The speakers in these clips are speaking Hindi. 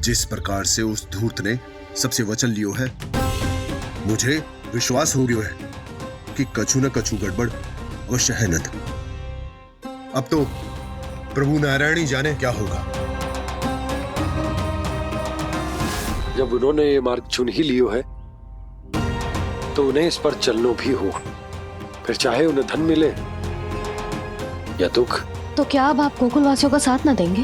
जिस प्रकार से उस धूर्त ने सबसे वचन लियो है, मुझे विश्वास हो गयो है कि कछु न कछु गड़बड़ अवश्य है नंद। अब तो प्रभु नारायण ही जाने क्या होगा। जब उन्होंने ये मार्ग चुन ही लियो है तो उन्हें इस पर चलना भी हो, फिर चाहे उन्हें धन मिले या दुख। तो क्या अब आप गोकुलवासियों का साथ न देंगे?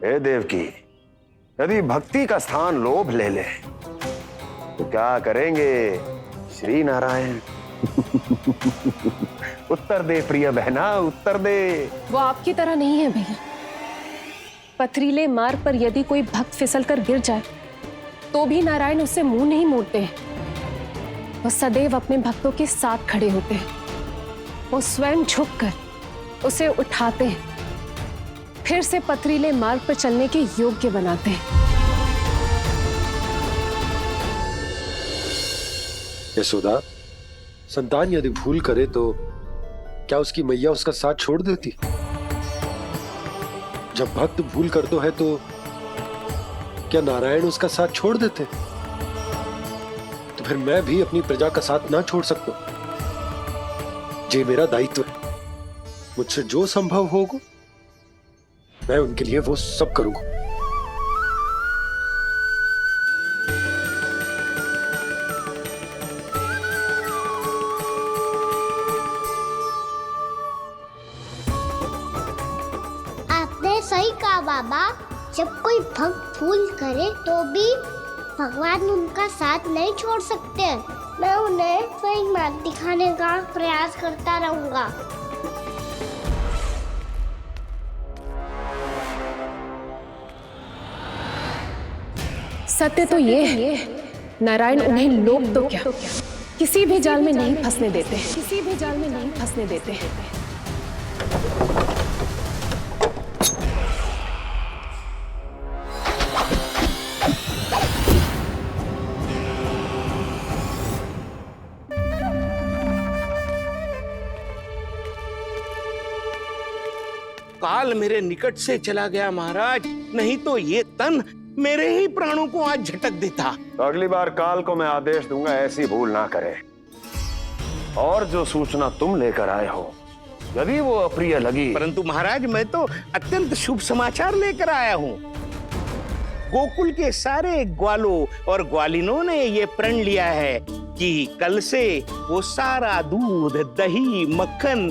हे देवकी, यदि भक्ति का स्थान लोभ ले ले तो क्या करेंगे श्री नारायण? उत्तर दे प्रिय बहना, उत्तर दे। वो आपकी तरह नहीं है भैया। पथरीले मार्ग पर यदि कोई भक्त फिसलकर गिर जाए तो भी नारायण उससे मुंह नहीं मोड़ते हैं। वो सदैव अपने भक्तों के साथ खड़े होते हैं। वो स्वयं झुककर उसे उठाते हैं, फिर से पथरीले मार्ग पर चलने के योग्य बनाते हैं। यशोदा, संतान यदि भूल करे तो क्या उसकी मैया उसका साथ छोड़ देती? जब भक्त भूल करता है तो क्या नारायण उसका साथ छोड़ देते? तो फिर मैं भी अपनी प्रजा का साथ ना छोड़ सकता। ये मेरा दायित्व है। मुझसे जो संभव होगा मैं उनके लिए वो सब करूंगा। आपने सही कहा बाबा। जब कोई भक्त भूल करे तो भी भगवान उनका साथ नहीं छोड़ सकते। मैं उन्हें सही मार्ग दिखाने का प्रयास करता रहूंगा। सत्य तो ये है, नारायण उन्हें लोभ तो क्या किसी भी जाल में नहीं फंसने देते, किसी भी जाल में नहीं फंसने देते। काल मेरे निकट से चला गया महाराज, नहीं तो ये तन मेरे ही प्राणों को आज झटक देता। तो अगली बार काल को मैं आदेश दूंगा ऐसी भूल ना करे। और जो सूचना तुम लेकर आए हो यदि वो अप्रिय लगी, परंतु महाराज मैं तो अत्यंत शुभ समाचार लेकर आया हूँ। गोकुल के सारे ग्वालों और ग्वालिनों ने ये प्रण लिया है कि कल से वो सारा दूध, दही, मक्खन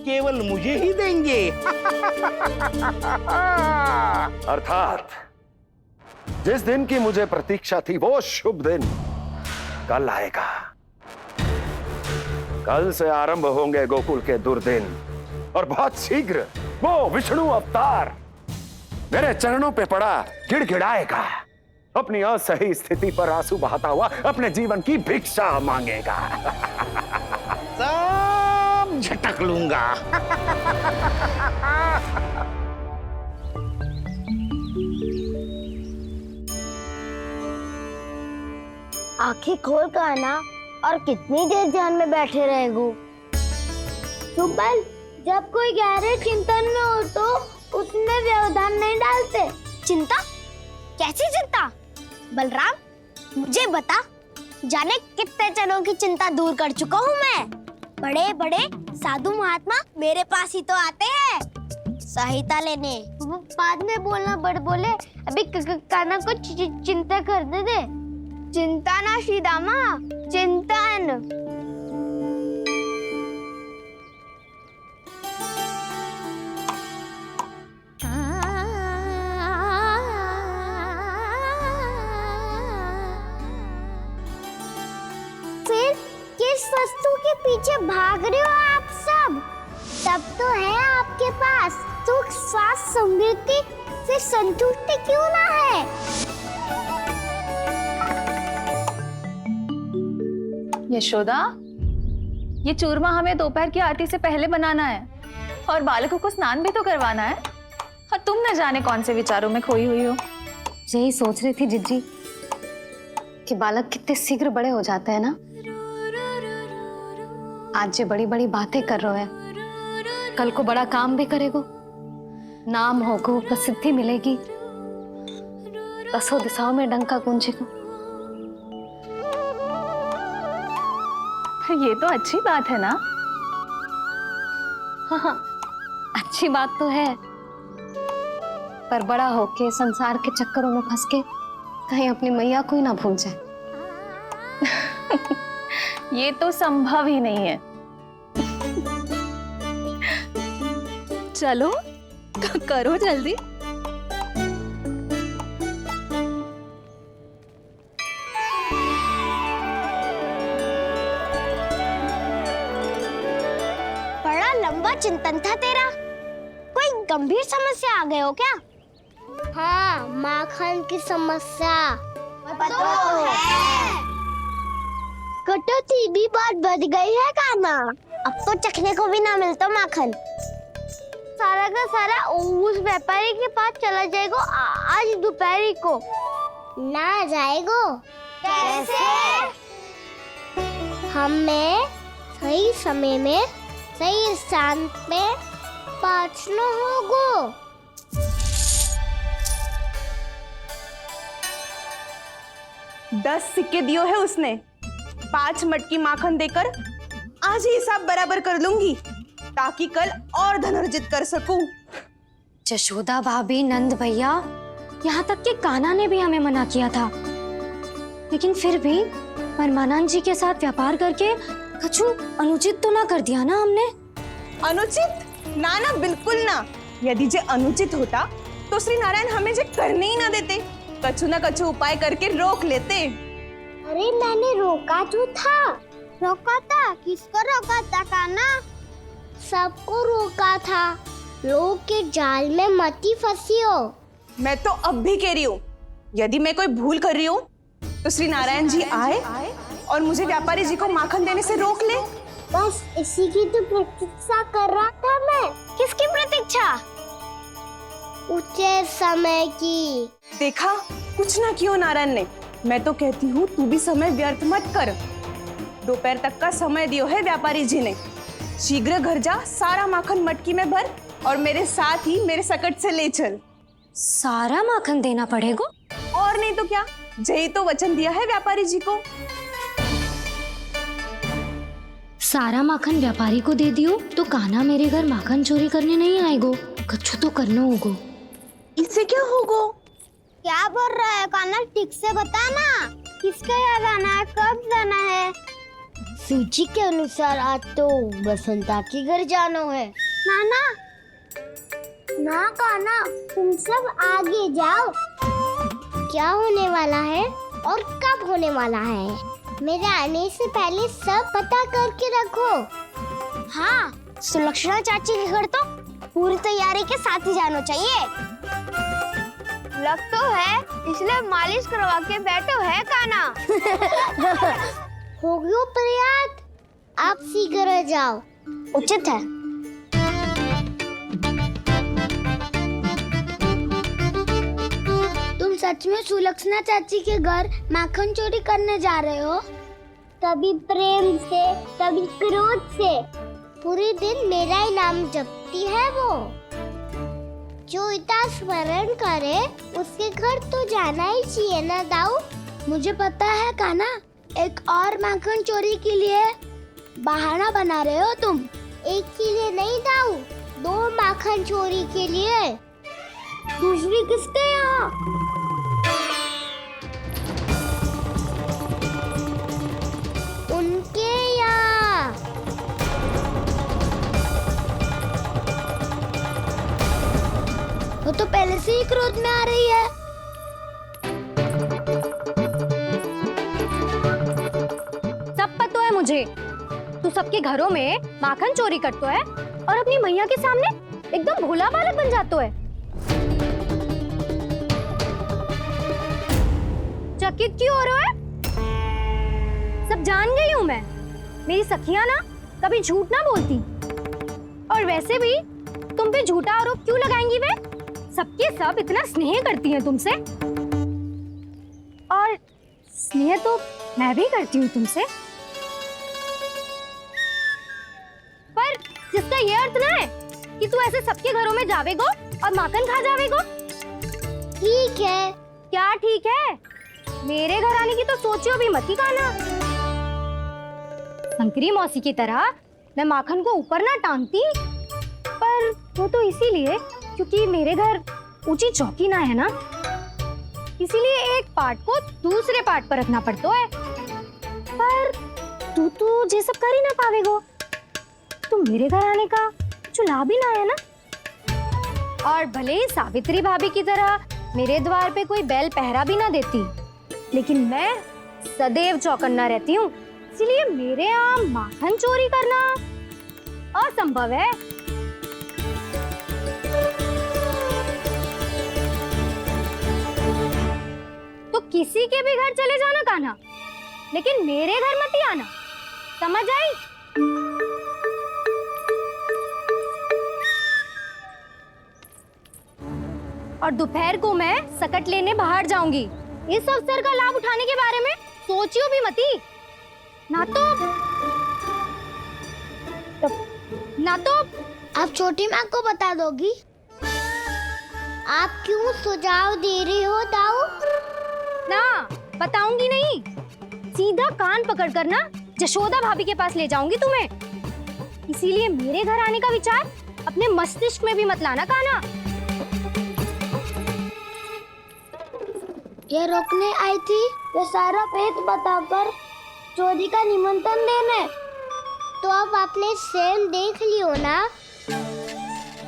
केवल मुझे ही देंगे। अर्थात जिस दिन की मुझे प्रतीक्षा थी वो शुभ दिन कल आएगा। कल से आरंभ होंगे गोकुल के दुर्दिन और बहुत शीघ्र वो विष्णु अवतार मेरे चरणों पे पड़ा गिड़गिड़ाएगा। अपनी असही स्थिति पर आंसू बहाता हुआ अपने जीवन की भिक्षा मांगेगा। सब झटक लूंगा। आंखें खोल कर आना और कितनी देर ध्यान में बैठे रहेगो। सुबल, जब कोई गहरे चिंतन में हो तो उसमें व्यवधान नहीं डालते। चिंता? कैसी चिंता? बलराम मुझे बता, जाने कितने जनों की चिंता दूर कर चुका हूँ मैं। बड़े बड़े साधु महात्मा मेरे पास ही तो आते हैं सहायता लेने। बाद में बोलना बड़ बोले, अभी काना को चिंता करने दे। चिंता ना श्रीदामा, चिंतन। फिर किस वस्तु के पीछे भाग रहे हो आप सब? सब तो है आपके पास। सुख, स्वास्थ्य, समृद्धि, फिर संतुष्टि क्यों ना है? यशोदा, ये चूरमा हमें दोपहर की आरती से पहले बनाना है और बालकों को स्नान भी तो करवाना है। और तुम न जाने कौन से विचारों में खोई हुई हो। यही सोच रही थी जिज्जी कि बालक कितने शीघ्र बड़े हो जाते हैं ना। आज ये बड़ी बड़ी बातें कर रहे है, कल को बड़ा काम भी करेगो, नाम होगो, प्रसिद्धि मिलेगी, दसों दिशाओं में डंका गूंजेगा। ये तो अच्छी बात है ना? हाँ, अच्छी बात तो है, पर बड़ा होके संसार के चक्करों में फंस के कहीं अपनी मैया को ही ना भूल जाए। ये तो संभव ही नहीं है। चलो करो जल्दी। बड़ा लंबा चिंतन था तेरा। कोई गंभीर समस्या आ गए हो क्या? हाँ, माखन की समस्या तो है। कटौती भी बहुत बढ़ गई है काना। अब तो चखने को भी ना मिलता माखन। सारा का सारा उस व्यापारी के पास चला जाएगा आज दोपहर को। ना जाएगो कैसे? हमें सही समय में सही स्थान पे पहुंचना होगा। 10 सिक्के दियो है उसने, 5 मटकी माखन देकर आज ही हिसाब बराबर कर लूंगी ताकि कल और धन अर्जित कर सकूं। जशोदा भाभी, नंद भैया, यहाँ तक कि कान्हा ने भी हमें मना किया था, लेकिन फिर भी परमानंद जी के साथ व्यापार करके कछु अनुचित तो ना कर दिया ना हमने? अनुचित? ना ना, बिल्कुल ना। यदि जे अनुचित होता तो श्री नारायण हमें जे करने ही ना देते, कछु ना कछु उपाय करके रोक लेते। अरे मैंने रोका तो था। रोका था? किसको रोका था कान्हा? सबको रोका था। लोग के जाल में मत ही फंसी हो। मैं तो अब भी कह रही हूँ, यदि मैं कोई भूल कर रही हूँ तो श्री नारायण जी आए और मुझे व्यापारी जी को माखन देने से रोक ले। बस इसी की तो प्रतीक्षा कर रहा था मैं। किसकी प्रतीक्षा? उचित समय की। देखा, कुछ ना किया नारायण ने। मैं तो कहती हूँ तू भी समय व्यर्थ मत कर। दोपहर तक का समय दियो है व्यापारी जी ने। शीघ्र घर जा, सारा माखन मटकी में भर और मेरे साथ ही मेरे सकट से ले चल। सारा माखन देना पड़ेगा? और नहीं तो क्या, यही तो वचन दिया है व्यापारी जी को। सारा माखन व्यापारी को दे दियो तो कान्हा मेरे घर माखन चोरी करने नहीं आएगो, कछु तो करना होगो। इससे क्या होगा? क्या बोल रहा है कान्हा? ठीक से बता ना। किसका यहाँ जाना है, कब जाना है? सूची के अनुसार आज तो बसंता के घर जाना है। नाना, ना कान्हा, तुम सब आगे जाओ। क्या होने वाला है और कब होने वाला है, मेरे आने से पहले सब पता करके रखो। हाँ, सुलक्षणा चाची के घर तो पूरी तैयारी के साथ ही जाना चाहिए। लग तो है, इसलिए मालिश करवा के बैठो है कान्हा। हो गयो प्रयास, आप शीघ्र जाओ। उचित है। तुम सच में सुलक्षणा चाची के घर माखन चोरी करने जा रहे हो? कभी प्रेम से, कभी क्रोध से, पूरे दिन मेरा ही नाम जपती है वो। जो इतना स्मरण करे उसके घर तो जाना ही चाहिए ना दाऊ। मुझे पता है कान्हा, एक और माखन चोरी के लिए बहाना बना रहे हो तुम। एक के लिए नहीं दाऊ, 2 माखन चोरी के लिए। दूसरी किसके यहाँ? उनके यहाँ। वो तो पहले से ही क्रोध में आ रही है। सब पता है मुझे, तू सबके घरों में माखन चोरी करतो है और अपनी मैया के सामने एकदम भोला बालक बन जातो है। चकित क्यों हो रहा है? सब जान गई हूँ मैं, मेरी सखियां ना कभी झूठ ना बोलती। और वैसे भी तुम पे झूठा आरोप क्यों लगाएंगी वे? सबके सब इतना स्नेह करती हैं तुमसे, और स्नेह तो मैं भी करती हूँ तुमसे। जिसका ये अर्थ ना है कि तू ऐसे सबके घरों में जावेगो और माखन खा जावेगो। ठीक है। क्या ठीक है? मेरे घर आने की तो सोचियो भी मत ही काना। शंकरी मौसी की तरह मैं माखन को ऊपर ना टांगती, पर वो तो इसीलिए क्योंकि मेरे घर ऊंची चौकी ना है ना, इसीलिए एक पार्ट को दूसरे पार्ट पर रखना पड़ता है। पर तू तो ये सब कर ही ना पावेगो, तो मेरे घर आने का कुछ लाभ ही ना है ना। और भले ही सावित्री भाभी की तरह मेरे द्वार पे कोई बैल पहरा भी ना देती, लेकिन मैं सदैव चौकन्ना रहती हूँ, इसलिए मेरे यहाँ माखन चोरी करना असंभव है। तो किसी के भी घर चले जाना कान्हा, लेकिन मेरे घर मत ही आना, समझ आई? और दोपहर को मैं सकट लेने बाहर जाऊंगी। इस अवसर का लाभ उठाने के बारे में सोचियो भी मती, ना तो आप छोटी माँ को बता दोगी? आप क्यों सुझाव दे रही हो दाऊ? ना बताऊंगी नहीं, सीधा कान पकड़ कर ना जशोदा भाभी के पास ले जाऊंगी तुम्हें। इसीलिए मेरे घर आने का विचार अपने मस्तिष्क में भी मत लाना कान्हा। ये रोकने आई थी ये सारा पेट बताकर चोरी का निमंत्रण देने। तो अब आपने सेल देख लियो ना,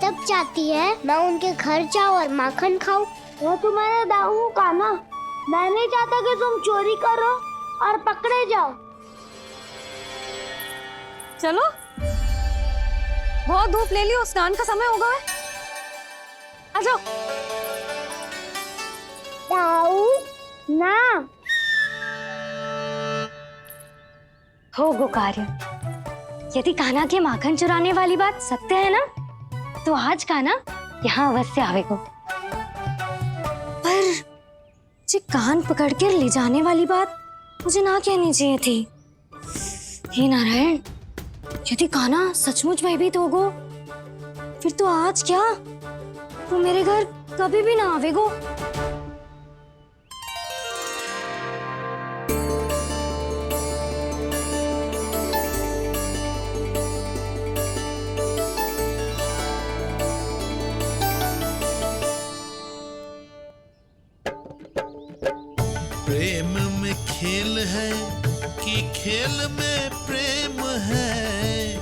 तब चाहती है मैं उनके घर जाऊँ और माखन खाऊं। मैं तुम्हारा दाऊ का ना, मैं नहीं चाहता कि तुम चोरी करो और पकड़े जाओ। चलो, बहुत धूप ले लियो, स्नान का समय होगा है। आ जाओ। दाऊ ना हो गो कार्य। यदि कान्हा के माखन चुराने वाली बात सत्य है ना, तो आज कान्हा यहाँ अवश्य आवेगो। पर जी कान पकड़ कर ले जाने वाली बात मुझे ना कहनी चाहिए थी। हे नारायण, यदि कान्हा सचमुच भयभीत होगो, फिर तो आज क्या, वो मेरे घर कभी भी ना आवेगो। प्रेम में खेल है कि खेल में प्रेम है,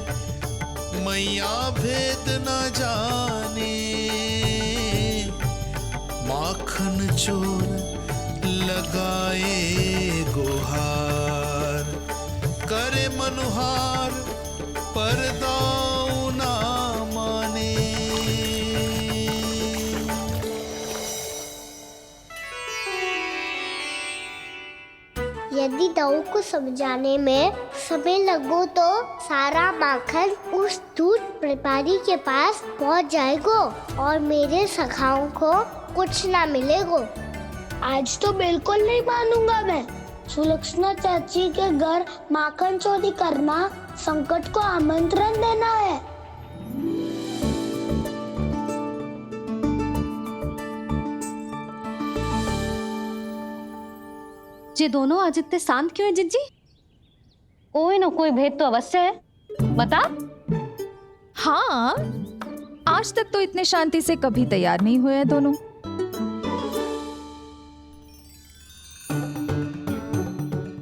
मैया भेद न जाने। माखन चोर लगाए गुहार, करे मनुहार पर दाऊ ना माने। यदि दाऊ को समझाने में समय लगो तो सारा माखन उस दूध व्यापारी के पास पहुंच जाएगो और मेरे सखाओं को कुछ ना मिलेगो। आज तो बिल्कुल नहीं मानूंगा मैं। सुलक्षणा चाची के घर माखन चोरी करना संकट को आमंत्रण देना है। ये दोनों आज इतने शांत क्यों है जिज्जी? कोई न कोई भेद तो अवश्य है, बता। हाँ, आज तक तो इतने शांति से कभी तैयार नहीं हुए हैं दोनों।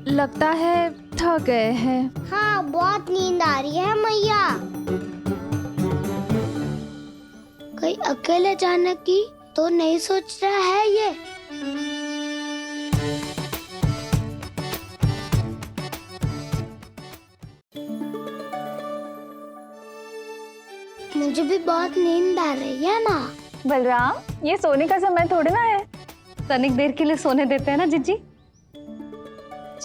लगता है थक गए हैं। हाँ, बहुत नींद आ रही है मैया। कहीं अकेले जाने की तो नहीं सोच रहा है ये? मुझे भी बहुत नींद आ रही है माँ। बलराम, ये सोने का समय थोड़ी ना है। तनिक देर के लिए सोने देते हैं ना जिज्जी।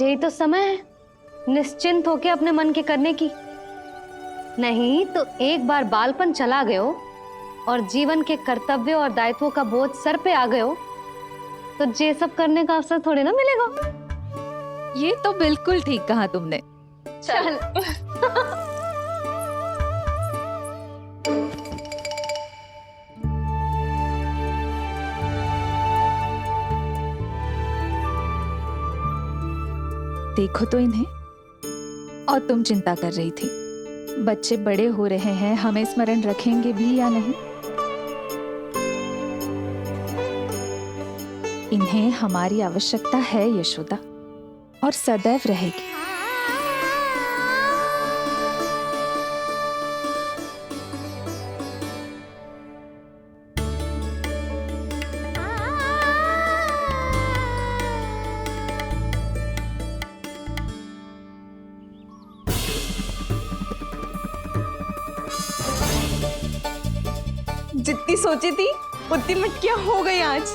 यही तो समय है निश्चिंत होके अपने मन के करने की। नहीं तो एक बार बालपन चला गयो और जीवन के कर्तव्यों और दायित्वों का बोझ सर पे आ गयो, तो ये सब करने का अवसर थोड़ी ना मिलेगा। ये तो बिल्कुल ठीक कहा तुमने। चल। देखो तो इन्हें। और तुम चिंता कर रही थी बच्चे बड़े हो रहे हैं, हमें स्मरण रखेंगे भी या नहीं। इन्हें हमारी आवश्यकता है यशोदा, और सदैव रहेगी। जितनी सोची थी उतनी मटकियां हो गई आज।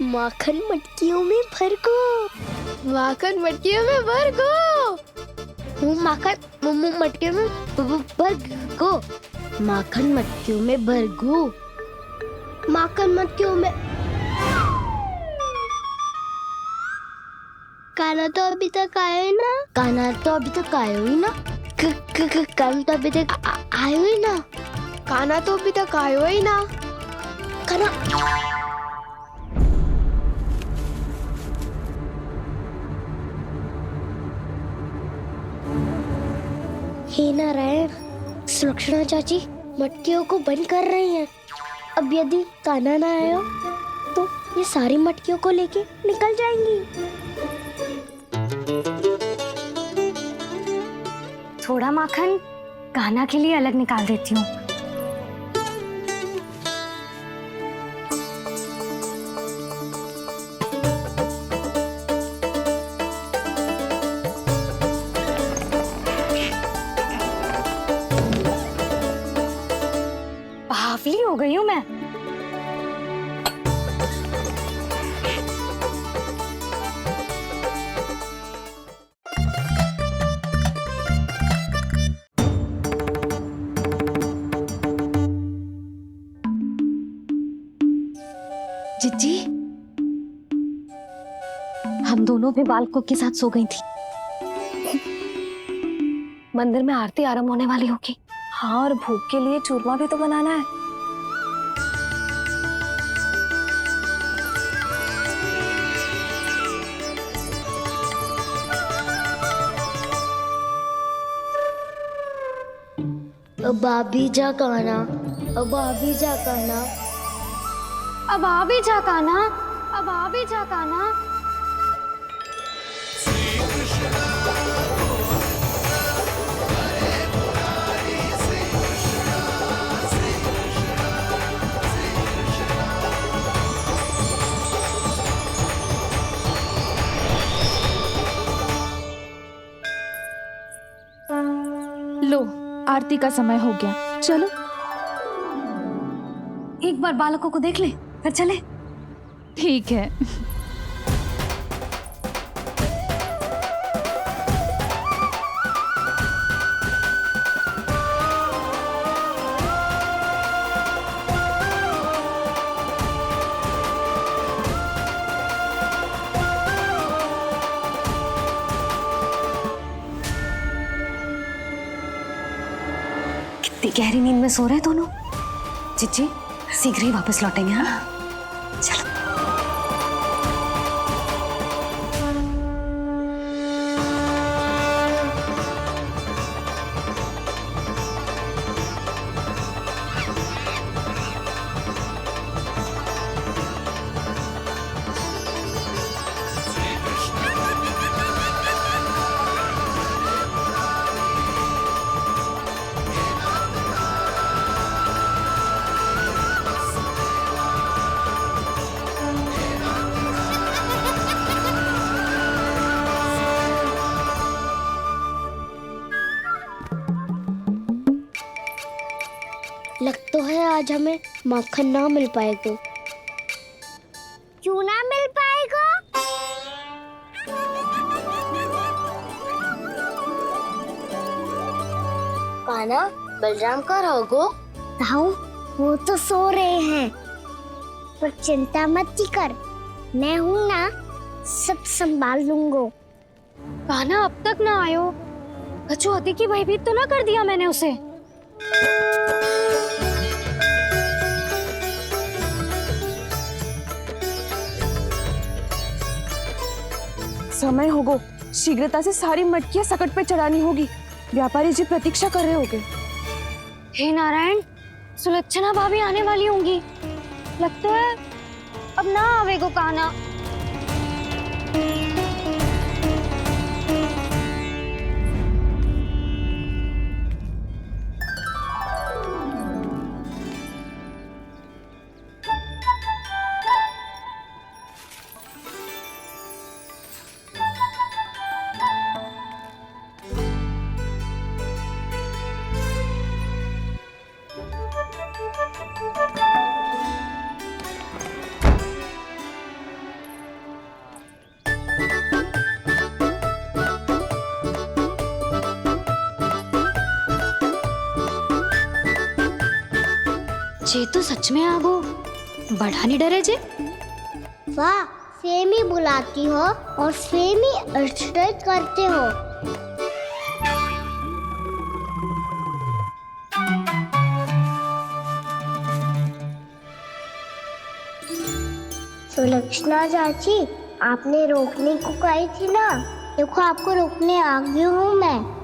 माखन मटकियों में भर को, माखन मटकियों में भर को, माखन मटकियों में भर को, माखन मटकियों में भर को, माखन मटकियों में। काना तो अभी तक आया ही ना, काना तो अभी तक आया ही ना, काना तो अभी तक आयो ही ना, काना तो अभी तक आयो ही ना, काना। हे नारायण, सुलक्षणा चाची मटकियों को बंद कर रही हैं। अब यदि काना ना आया तो ये सारी मटकियों को लेके निकल जाएंगी। थोड़ा माखन कान्हा के लिए अलग निकाल देती हूँ। बावली हो गई हूँ मैं। जिज्जी, हम दोनों भी बालकों के साथ सो गई थी। मंदिर में आरती आरंभ होने वाली होगी। हाँ, और भूख के लिए चूरमा भी तो बनाना है। अब आ भी जा काना, अब आ भी जा काना, अब आ भी जा कान्हा, अब आ भी जा कान्हा। लो, आरती का समय हो गया, चलो। एक बार बालकों को देख ले, फिर चले। ठीक है। कितनी गहरी नींद में सो रहे दोनों। जिज्जी शीघ्र ही वापस लौटेंगे। हाँ, चलो। लग तो है आज हमें माखन ना मिल पाएगा। क्यों ना मिल पाएगा? कान्हा, बलराम का रहोगो? ताऊ, वो तो सो रहे हैं, पर चिंता मत कर, मैं हूँ ना, सब संभाल लूंगा। कान्हा अब तक ना आयो, कछुआती की भयभीत तो ना कर दिया मैंने उसे? समय हो गो, शीघ्रता से सारी मटकियां सकट पे चढ़ानी होगी। व्यापारी जी प्रतीक्षा कर रहे होंगे। हे नारायण, सुलक्षणा भाभी आने वाली होंगी। लगता है अब ना आवेगो काना। जे तो सच में आगो, बड़ा नहीं डरे जे। वाह, सेम ही बुलाती हो और सेम ही अर्चना करते हो। सुलक्षणा चाची, आपने रोकने को कही थी ना, देखो आपको रोकने आ गई हूँ मैं।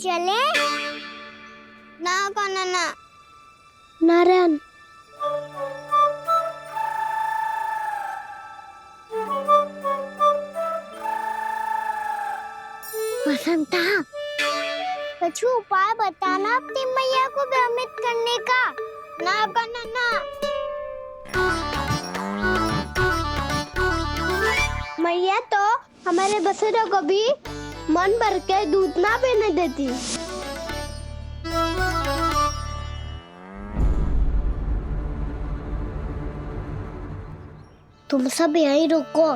चले ना काना ना। नारायण, वसंता, कुछ उपाय बताना अपनी मैया को भ्रमित करने का। ना काना ना। मैया तो हमारे बसेरा को भी मन भर के दूध ना पीने देती। तुम सब यहीं रुको।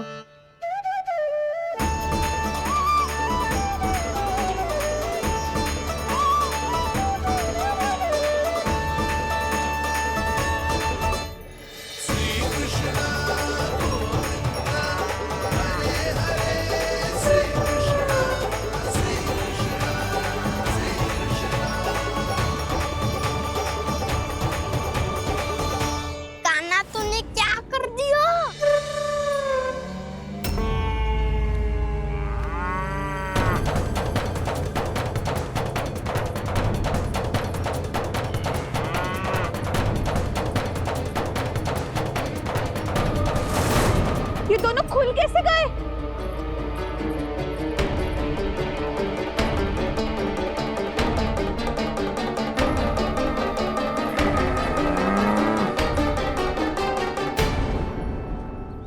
काना तूने क्या कर दिया? ये दोनों खुल कैसे गए?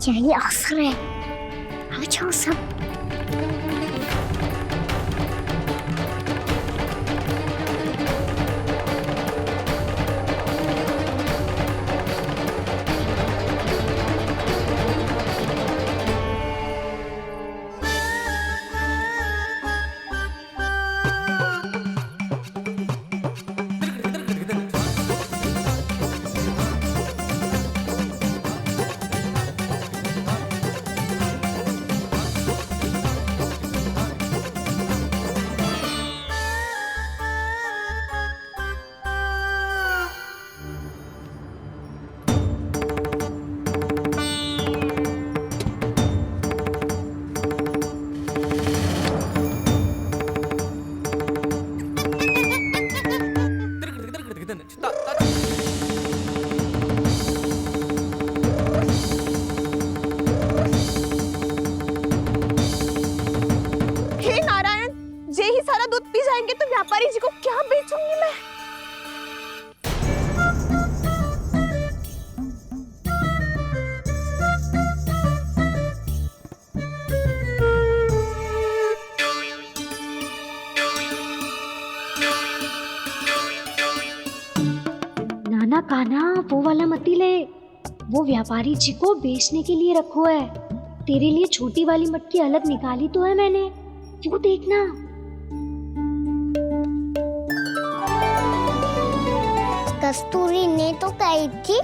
यही अवसर है, आ जाओ सब। हे नारायण, जे ही सारा दूध पी जाएंगे तो व्यापारी जी को क्या बेचूंगी मैं? नाना काना, वो वाला मती ले। वो व्यापारी जी को बेचने के लिए रखो है। तेरे लिए छोटी वाली मटकी अलग निकाली तो है मैंने, वो देखना। कस्तूरी ने तो कही थी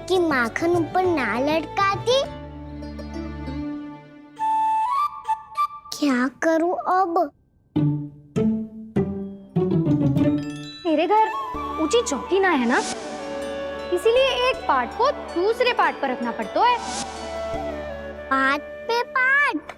कि माखन ऊपर ना लटकाती। क्या करूं अब? तेरे घर ऊंची चौकी ना है ना, इसीलिए एक पार्ट को दूसरे पार्ट पर रखना पड़ता है। पार्ट पे पार्ट।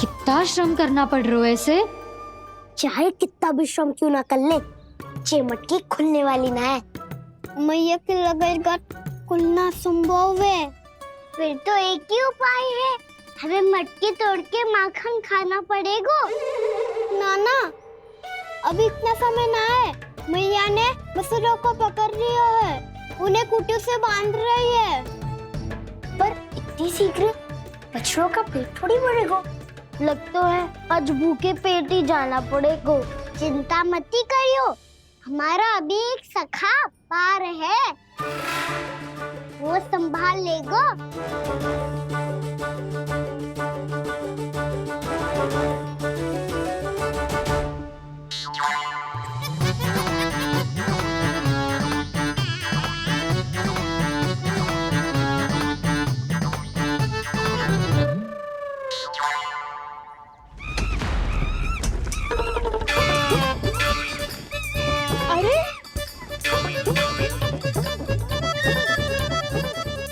कितना श्रम करना पड़ रहा है इसे। चाहे कितना भी श्रम क्यों ना कर ले, ये मटकी खुलने वाली ना है। मैया के लगेगा खुलना संभव है। फिर तो एक ही उपाय है, हमें मटकी तोड़ के माखन खाना पड़ेगा। नाना, अभी इतना समय ना है। मैया ने बछड़ों को पकड़ लिया है, उन्हें कुटियों से बांध रही है। पर इतनी शीघ्र बछड़ों का पेट थोड़ी भरेगा। लगता है आज भूखे पेट ही जाना पड़ेगा। चिंता मत करियो, हमारा अभी एक सखा पार है, वो संभाल लेगा।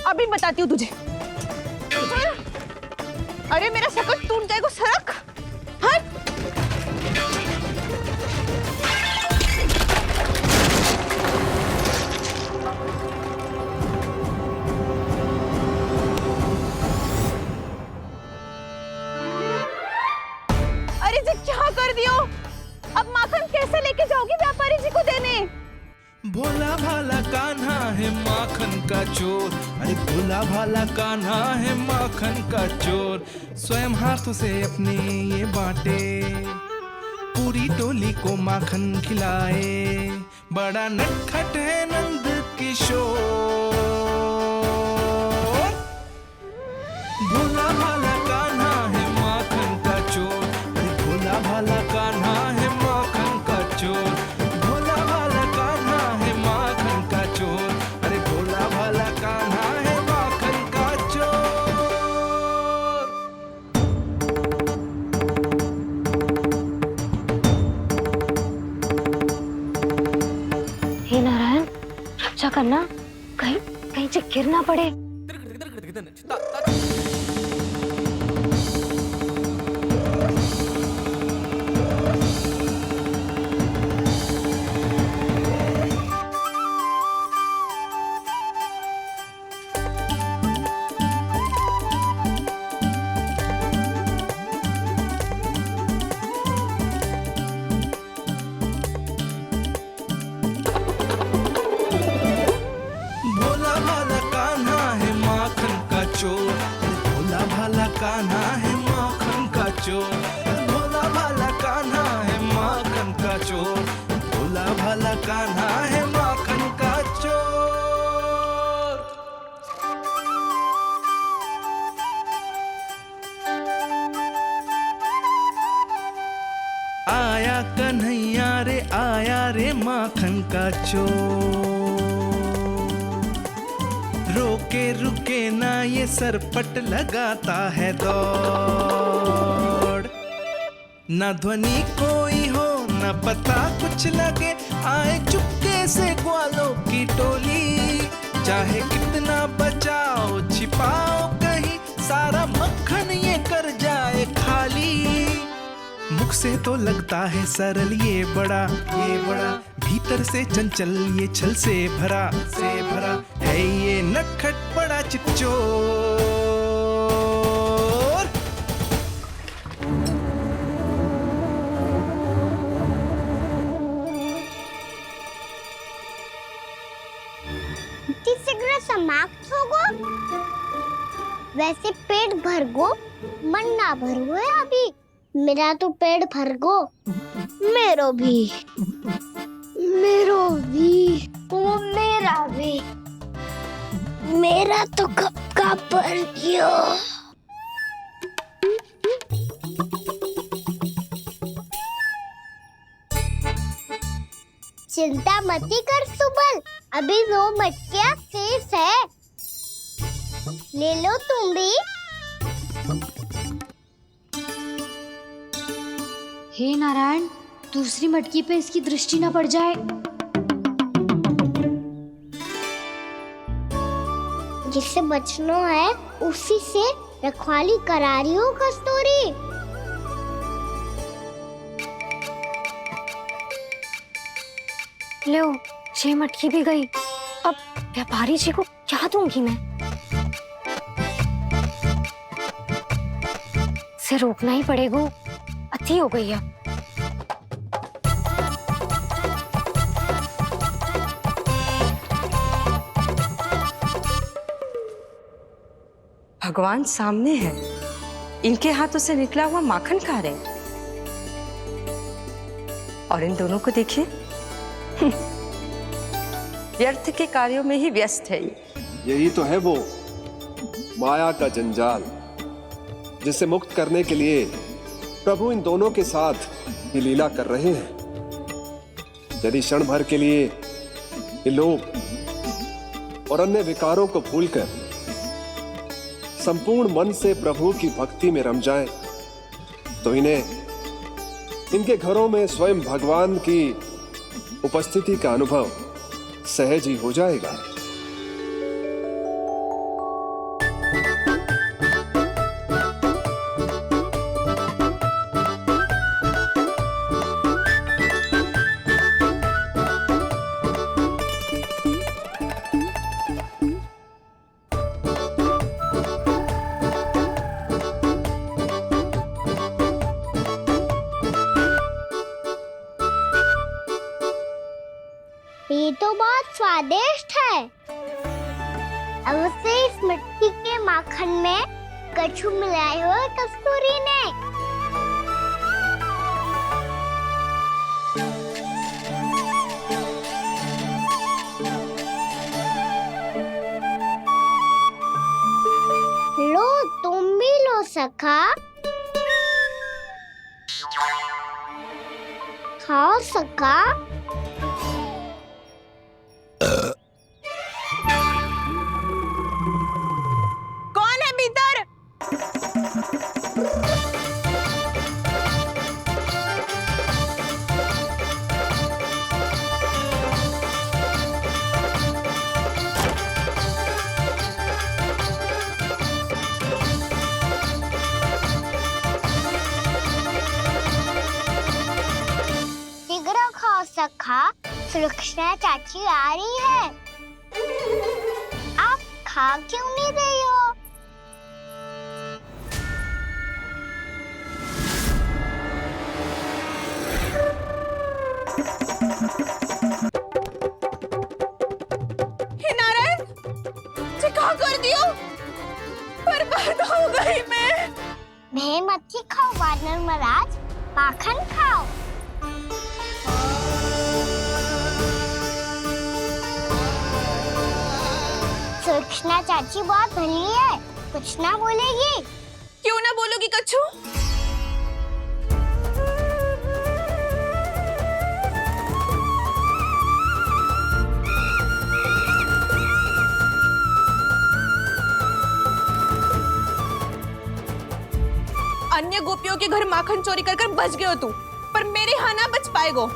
अभी बताती हूँ तुझे। अरे मेरा शकल टूट जाएगा, सरक हट। अरे जी क्या कर दियो? अब माखन कैसे लेके जाओगी व्यापारी जी को देने? भोला भाला कान्हा है माखन का चोर, अरे भोला भाला कान्हा है माखन का चोर। स्वयं हाथों से अपने ये बांटे, पूरी टोली को माखन खिलाए। बड़ा नटखट है नंद किशोर। भोला भाला कान्हा है माखन का चोर, अरे भोला भाला कान्हा है माखन का चोर। भोला भाला कान्हा है माखन का चोर, अरे भोला भाला कान्हा है माखन का चोर। हे नारायण, रक्षा करना, कहीं कहीं से गिर ना पड़े। भोला भाला कान्हा है माखन का चोर, भोला भाला कान्हा है माखन का चोर। भोला भाला कान्हा है माखन का चोर, भोला भाला कान्हा है माखन का चोर। आया कन्हैया रे आया रे माखन का चोर। रोके रुके ना ये सरपट लगाता है दौड़। न ध्वनि कोई हो न पता कुछ लगे, आए चुपके से ग्वालों की टोली। चाहे कितना बचाओ छिपाओ कहीं, सारा मक्खन ये कर जाए खाली। मुख से तो लगता है सरल ये बड़ा भीतर से चंचल ये छल से भरा है ये नटखट बड़ा चिच्चोर। वैसे पेट भर गो, मन ना भर गो है अभी। मेरा तो पेट भर गो, मेरो भी, मेरो भी, वो मेरा भी, मेरा तो कब का भर गया। चिंता मती कर सुबल, अभी 2 मटकियाँ शेष है, ले लो तुम भी। हे नारायण, दूसरी मटकी पे इसकी दृष्टि न पड़ जाए। जिससे बचना है उसी से रखवाली करा रही हो कस्तूरी। लो, 6 मटकी भी गई। अब व्यापारी जी को क्या दूंगी मैं? इसे रोकना ही पड़ेगा, अति हो गई है। भगवान सामने है, इनके हाथों से निकला हुआ माखन खा रहे हैं। और इन दोनों को देखिए, व्यर्थ के कार्यों में ही व्यस्त है। यही तो है वो माया का जंजाल, जिसे मुक्त करने के लिए प्रभु इन दोनों के साथ ये लीला कर रहे हैं। यदि क्षण भर के लिए ये लोग और अन्य विकारों को भूलकर संपूर्ण मन से प्रभु की भक्ति में रम जाएं, तो इन्हें इनके घरों में स्वयं भगवान की उपस्थिति का अनुभव सहज ही हो जाएगा। ये तो बहुत स्वादिष्ट है। अवश्य इस मटकी के माखन में कछु मिलाए हो कस्तूरी ने। लो, तुम भी लो सखा। खाओ सखा। कौन है भीतर? शीघ्र खाओ सखा, सुलक्षणा चाची आ रही है। आप खा क्यों नहीं रही हो? हे नारायण, क्या कर दियो? बर्बाद हो गई मैं। मच्छी खाओ वानर महाराज, माखन खाओ। सुलक्षणा चाची बहुत भली है, कुछ ना बोलेगी। क्यों ना बोलोगी कच्छू? अन्य गोपियों के घर माखन चोरी कर बच गए हो तू, पर मेरे यहाँ ना बच पाएगो।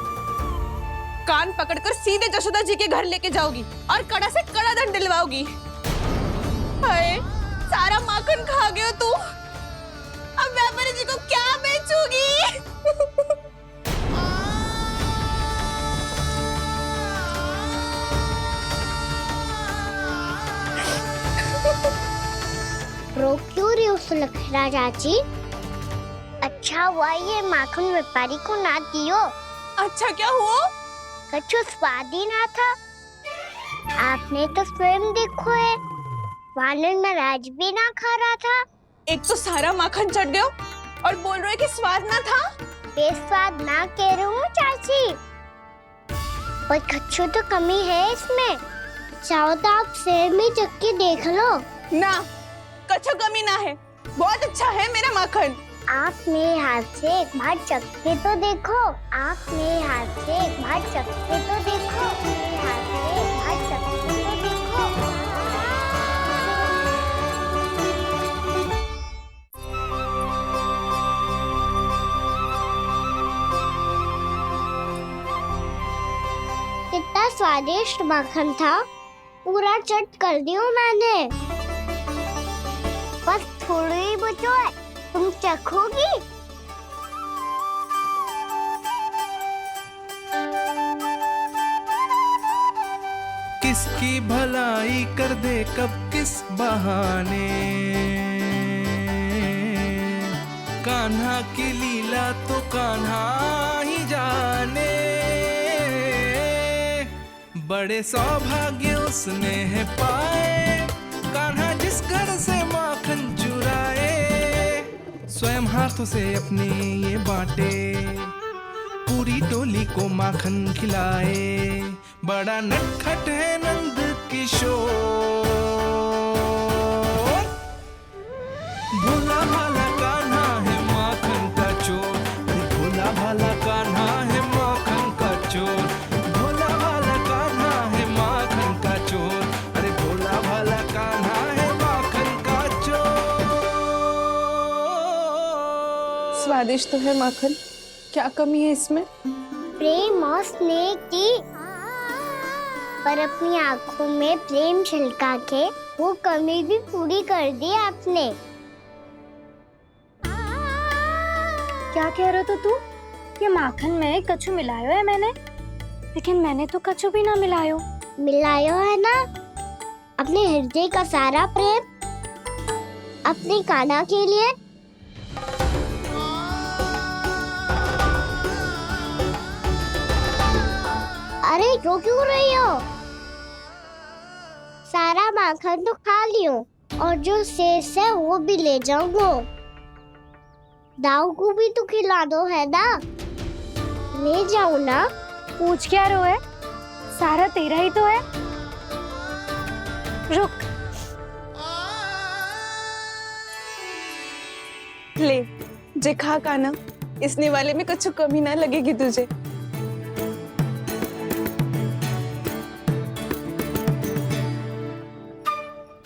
कान पकड़कर सीधे जशोदा जी के घर लेके जाओगी और कड़ा से कड़ा दंड दिलवाओगी। हाय, सारा माखन खा गए हो तू। अब व्यापारी जी को क्या बेचूगी? रो क्यों रही हो सुलक्षणा चाची? अच्छा हुआ ये माखन व्यापारी को ना दियो। अच्छा क्या हुआ? कछु स्वाद ही ना था। आपने तो स्वयं देखो है, वानर महाराज भी ना खा रहा था। एक तो सारा माखन चढ़ गयो और बोल रहे कि स्वाद ना था। बेस्वाद ना कह रही हूँ चाची, पर कच्चू तो कमी है इसमें। चाहो तो आप शेर में चक्की देख लो। ना, कच्चू कमी ना है, बहुत अच्छा है मेरा माखन। आप मेरे हाथ से एक बार चख के तो देखो। आप मेरे हाथ से एक बार चख के तो देखो। मेरे हाथ से एक बार चख के तो देखो। कितना स्वादिष्ट माखन था, पूरा चट कर दिया मैंने। बस थोड़ी ही बचो है, तुम चखोगी? किसकी भलाई कर दे कब किस बहाने, कान्हा की लीला तो कान्हा ही जाने। बड़े सौभाग्य उसने है पाए, कान्हा जिस घर से माखन चुराए। स्वयं हाथों से अपने ये बांटे, पूरी टोली को माखन खिलाए। बड़ा नटखट है नंद किशोर, भोला भाला कान्हा है माखन का चोर। भोला भाला कान्हा है माखन का चोर। भोला भाला कान्हा है माखन का चोर। अरे भोला भाला कान्हा है माखन का चोर। स्वादिष्ट तो है माखन, क्या कमी है इसमें? प्रेम और स्नेह की, पर अपनी आंखों में प्रेम छलका के वो कमी भी पूरी कर दी आपने। क्या कह रहे हो तू? ये माखन में कच्चू मिलायो है मैंने, लेकिन मैंने तो कच्चू भी ना मिलायो। मिलायो है ना, अपने हृदय का सारा प्रेम अपनी कान्हा के लिए। अरे रो क्यों रही हो? सारा माखन तो खा लियो, और जो शेष है वो भी ले जाऊंगा। दाऊ को भी तो खिला दो, है ना? ले जाओ ना। पूछ क्या रो है, सारा तेरा ही तो है। रुक, ले जे खा कान्हा, इसने वाले में कुछ कमी ना लगेगी तुझे।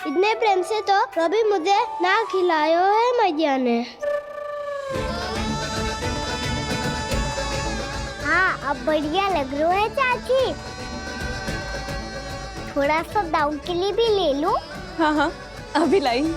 इतने प्रेम से तो कभी मुझे ना खिलायो है मैया ने। हाँ, अब बढ़िया लग रहा है चाची। थोड़ा सा दाऊ के लिए भी ले लो। हाँ हाँ, अभी लाई।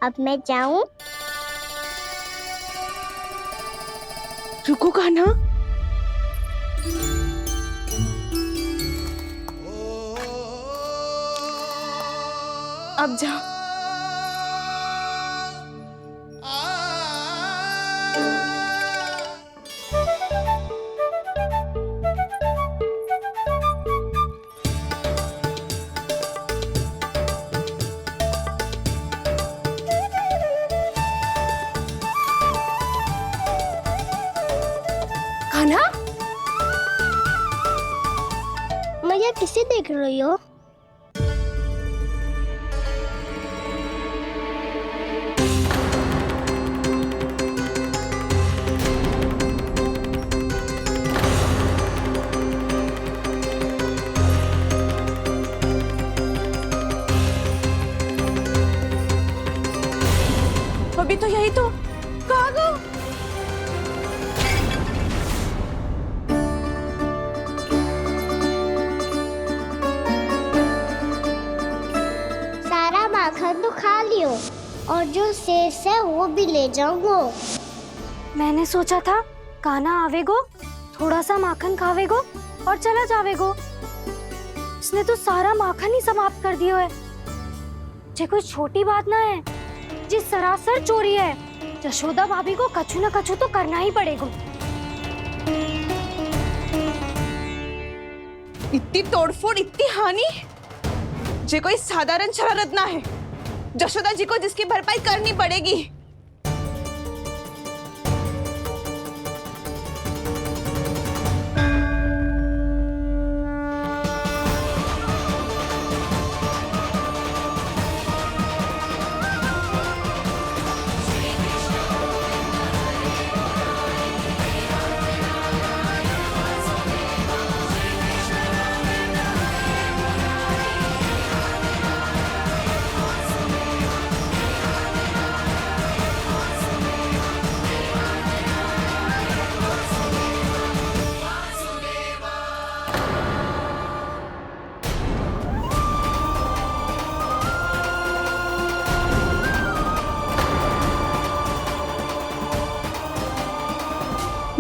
अब मैं जाऊं? रुको कान्हा, अब जा। कान्हा, मैया किसे देख रही हो? अभी तो यही तो। कहाँ गो? लियो और जो शेष है वो भी ले जाऊंगो। मैंने सोचा था कान्हा आवेगो, थोड़ा सा माखन खावेगो और चला जावेगो। इसने तो सारा माखन ही समाप्त कर दिया है। ये कोई छोटी बात ना है, जी सरासर चोरी है। यशोदा भाभी को कछु न कछु तो करना ही पड़ेगा। इतनी तोड़फोड़, इतनी हानि, ये कोई साधारण शरारत ना है। यशोदा जी को जिसकी भरपाई करनी पड़ेगी।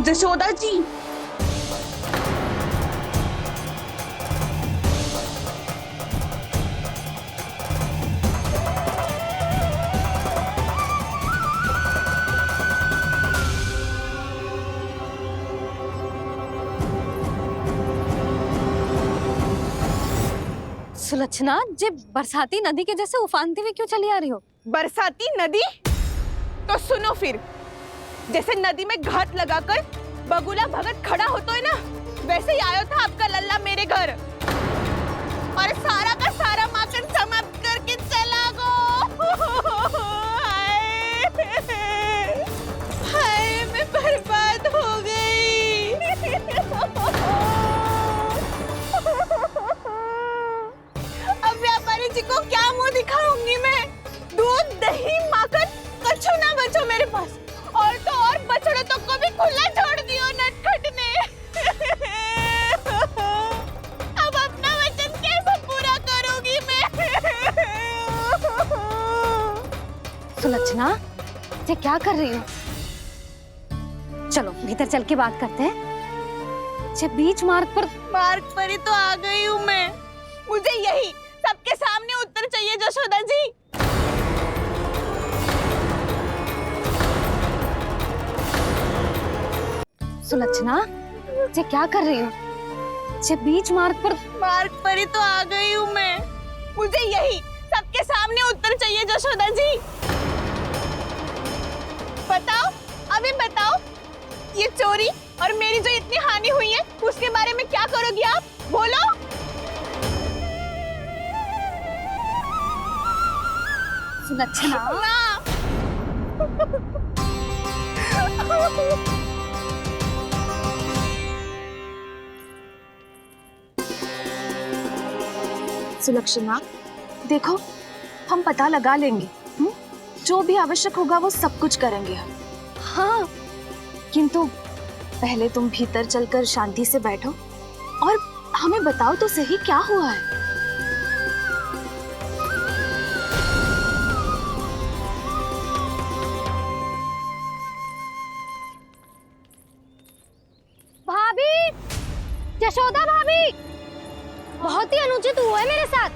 यशोदा जी, सुलक्षणा, जे बरसाती नदी के जैसे उफानते हुए क्यों चली आ रही हो? बरसाती नदी? तो सुनो फिर, जैसे नदी में घाट लगाकर बगुला भगत खड़ा होता है ना, वैसे ही आया था आपका लल्ला मेरे घर और सारा का सारा माखन समाप्त करके चला गो। हाय, मैं बर्बाद हो गई। अब व्यापारी जी को क्या मुंह दिखाऊंगी मैं? दूध, दही, माखन कछु ना बचो मेरे पास। और तो और बछड़ों तक को भी खुला छोड़ दियो नटखट ने। अब अपना वचन कैसे पूरा करूंगी मैं? सुलक्षणा, ये क्या कर रही हो? चलो भीतर चल के बात करते हैं। ये बीच मार्ग पर ही तो आ गई हूँ मैं। मुझे यही सबके सामने उत्तर चाहिए यशोदा जी। सुलक्षणा, ये क्या कर रही हो? ये बीच मार्ग पर ही तो आ गई हूँ मैं। मुझे यही सबके सामने उत्तर चाहिए यशोदा जी। बताओ, अभी बताओ, ये चोरी और मेरी जो इतनी हानि हुई है उसके बारे में क्या करोगी आप? बोलो। सुलक्षणा, सुलक्षणा, देखो, हम पता लगा लेंगे। जो भी आवश्यक होगा वो सब कुछ करेंगे हम। हाँ, किंतु पहले तुम भीतर चलकर शांति से बैठो और हमें बताओ तो सही क्या हुआ है। भाभी, यशोदा भाभी, बहुत ही अनुचित हुआ है मेरे साथ।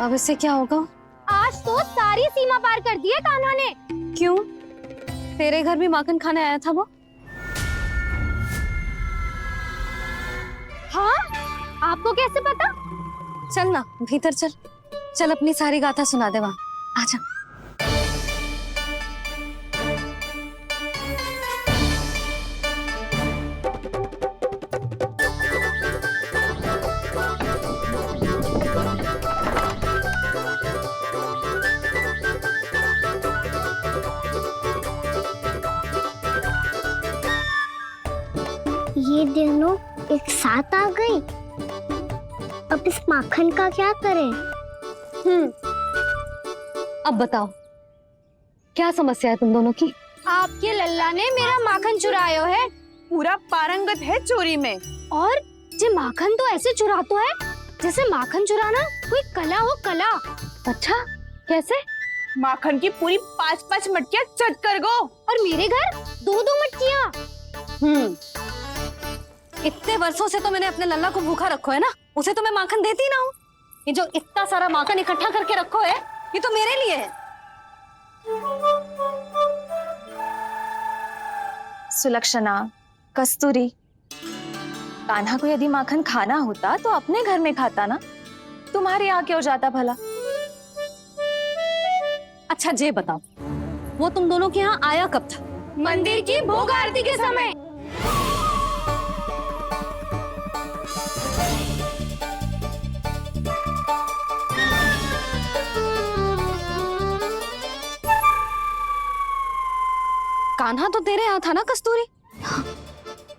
अब इससे क्या होगा? आज तो सारी सीमा पार कर दी है कान्हा ने। क्यों? तेरे घर भी माखन खाने आया था वो? हाँ, आपको कैसे पता? चल ना भीतर चल, चल अपनी सारी गाथा सुना दे वहां। आजा। ये दोनों एक साथ आ गई। अब इस माखन का क्या करें? अब बताओ, क्या समस्या है तुम दोनों की? आपके लल्ला ने मेरा माखन चुरायो है। पूरा पारंगत है चोरी में। और ये माखन तो ऐसे चुराता है जैसे माखन चुराना कोई कला हो। कला अच्छा, कैसे? माखन की पूरी 5-5 मटकियां चट कर गो। और मेरे घर 2-2 मटकियां। इतने वर्षों से तो मैंने अपने लल्ला को भूखा रखो है ना, उसे तो मैं माखन देती ना हूँ। ये जो इतना सारा माखन इकट्ठा करके रखो है, ये तो मेरे लिए है। सुलक्षणा, कस्तूरी, कान्हा को यदि माखन खाना होता तो अपने घर में खाता ना, तुम्हारे यहाँ क्यों जाता भला? अच्छा ये बताओ, वो तुम दोनों के यहाँ आया कब था? मंदिर की भोग आरती के समय। कान्हा तो तेरे यहाँ था ना कस्तूरी?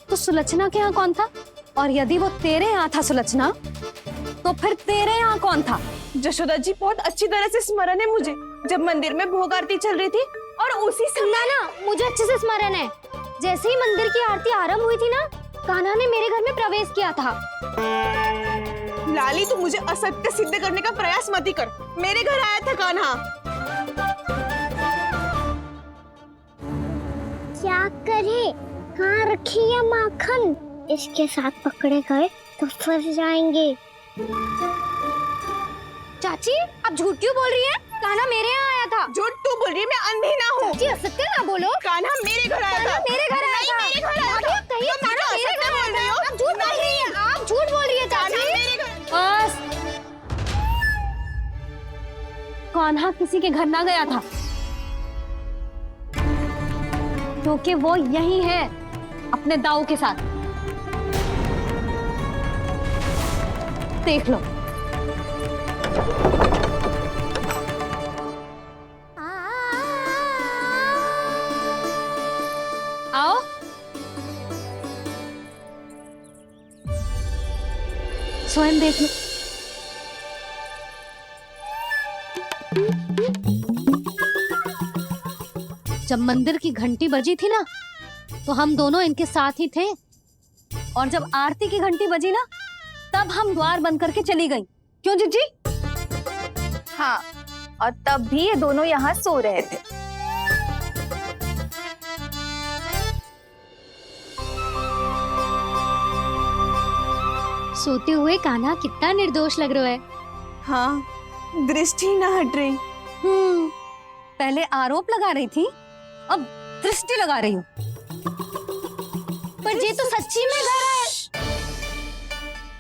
तो सुलक्षणा के यहाँ कौन था? और यदि वो तेरे यहाँ था सुलक्षणा, तो फिर तेरे यहाँ कौन था? जशोदा जी, बहुत अच्छी तरह से स्मरण है मुझे, जब मंदिर में भोग आरती चल रही थी और उसी समय ना, मुझे अच्छे से स्मरण है। जैसे ही मंदिर की आरती आरंभ हुई थी ना, कान्हा ने मेरे घर में प्रवेश किया था। लाली, तू मुझे असत्य सिद्ध करने का प्रयास मत ही कर। मेरे घर आया था कान्हा। क्या करे, कहाँ रखी है माखन? इसके साथ पकड़े गए तो फंस जाएंगे। चाची, आप झूठ क्यों बोल रही हैं? कान्हा मेरे यहाँ आया था। झूठ तू बोल रही है, मैं अंधी ना हूँ। चाची, असत्य ना बोलो। कान्हा मेरे घर आया था। मेरे घर आया था। मेरे घर आया था। कहिए कान्हा मेरे घर बोल रही हो? आप झूठ बोल रही हैं। आप झूठ बोल रही है चाची। बस, कान्हा किसी के घर ना गया था, क्योंकि वो यही है अपने दाऊ के साथ। देख लो। आओ। स्वयं देख लो। जब मंदिर की घंटी बजी थी ना, तो हम दोनों इनके साथ ही थे, और जब आरती की घंटी बजी ना, तब हम द्वार बंद करके चली गई। क्यों जीजी? हाँ, और तब भी ये दोनों यहाँ सो रहे थे। सोते हुए कान्हा कितना निर्दोष लग रहा है। हाँ, दृष्टि ना हट रही। पहले आरोप लगा रही थी, अब दृष्टि लगा रही हूँ। पर ये तो सच्ची में घर है।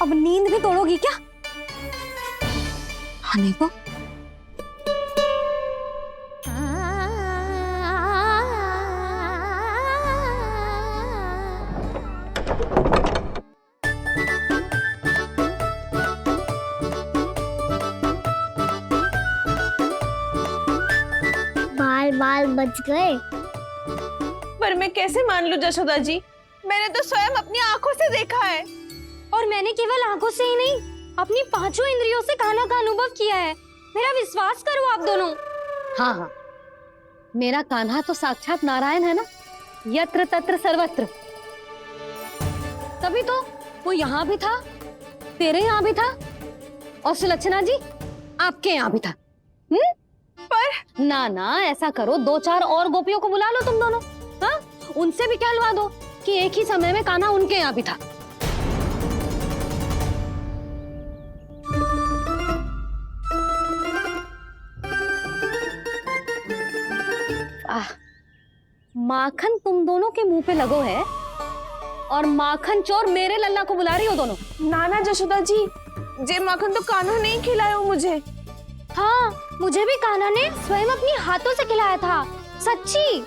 अब नींद भी तोड़ोगी क्या? हाँ, नहीं को? बाल बच गए। पर मैं कैसे मान लूं जशोदा जी, मैंने तो स्वयं अपनी आंखों से देखा है। और मैंने केवल आंखों से ही नहीं, अपनी 5 इंद्रियों से कान्हा का अनुभव किया है। मेरा विश्वास करो आप दोनों। हाँ हाँ, मेरा कान्हा तो साक्षात नारायण है ना, यत्र तत्र सर्वत्र। तभी तो वो यहाँ भी था, तेरे यहाँ भी था, और सुलक्षणा जी आपके यहाँ भी था। पर ना ना, ऐसा करो, 2-4 और गोपियों को बुला लो तुम दोनों। हाँ, उनसे भी कहलवा दो कि एक ही समय में कान्हा उनके यहाँ भी था। माखन तुम दोनों के मुंह पे लगो है, और माखन चोर मेरे लल्ला को बुला रही हो दोनों। नाना जशोदा जी, जे माखन तो कान्हा ने ही खिलाया मुझे। हाँ, मुझे भी कान्हा ने स्वयं अपनी हाथों से खिलाया था, सच्ची।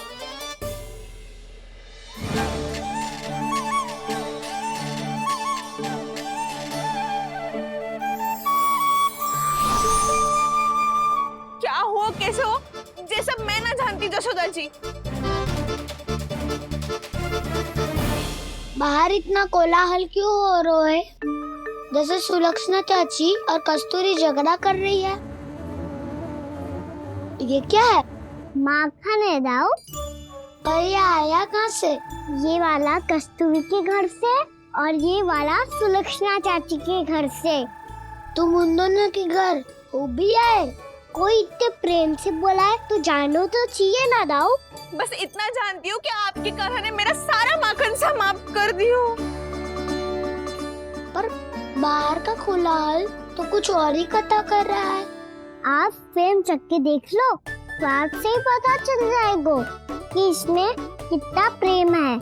क्या हो, कैसे हो, ये सब मैं ना जानती जशोदा जी। बाहर इतना कोलाहल क्यों हो रहा है? जैसे सुलक्षणा चाची और कस्तूरी झगड़ा कर रही है। ये क्या है? माखन है दाऊ। और ये आया कहाँ से? ये वाला कस्तूरी के घर से, और ये वाला सुलक्षणा चाची के घर से। तुम उन दोनों के घर वो भी आए? कोई इतने प्रेम से बोला है तो जानो तो चाहिए ना दाऊ। बस इतना जानती हूँ कि आपके कान्हा ने मेरा सारा माखन समाप्त कर दियो। पर बाहर का खुला हल तो कुछ और ही कथा कर रहा है। आप प्रेम चक्के देख लो तो आपसे ही पता चल जाएगा कि इसमें कितना प्रेम है।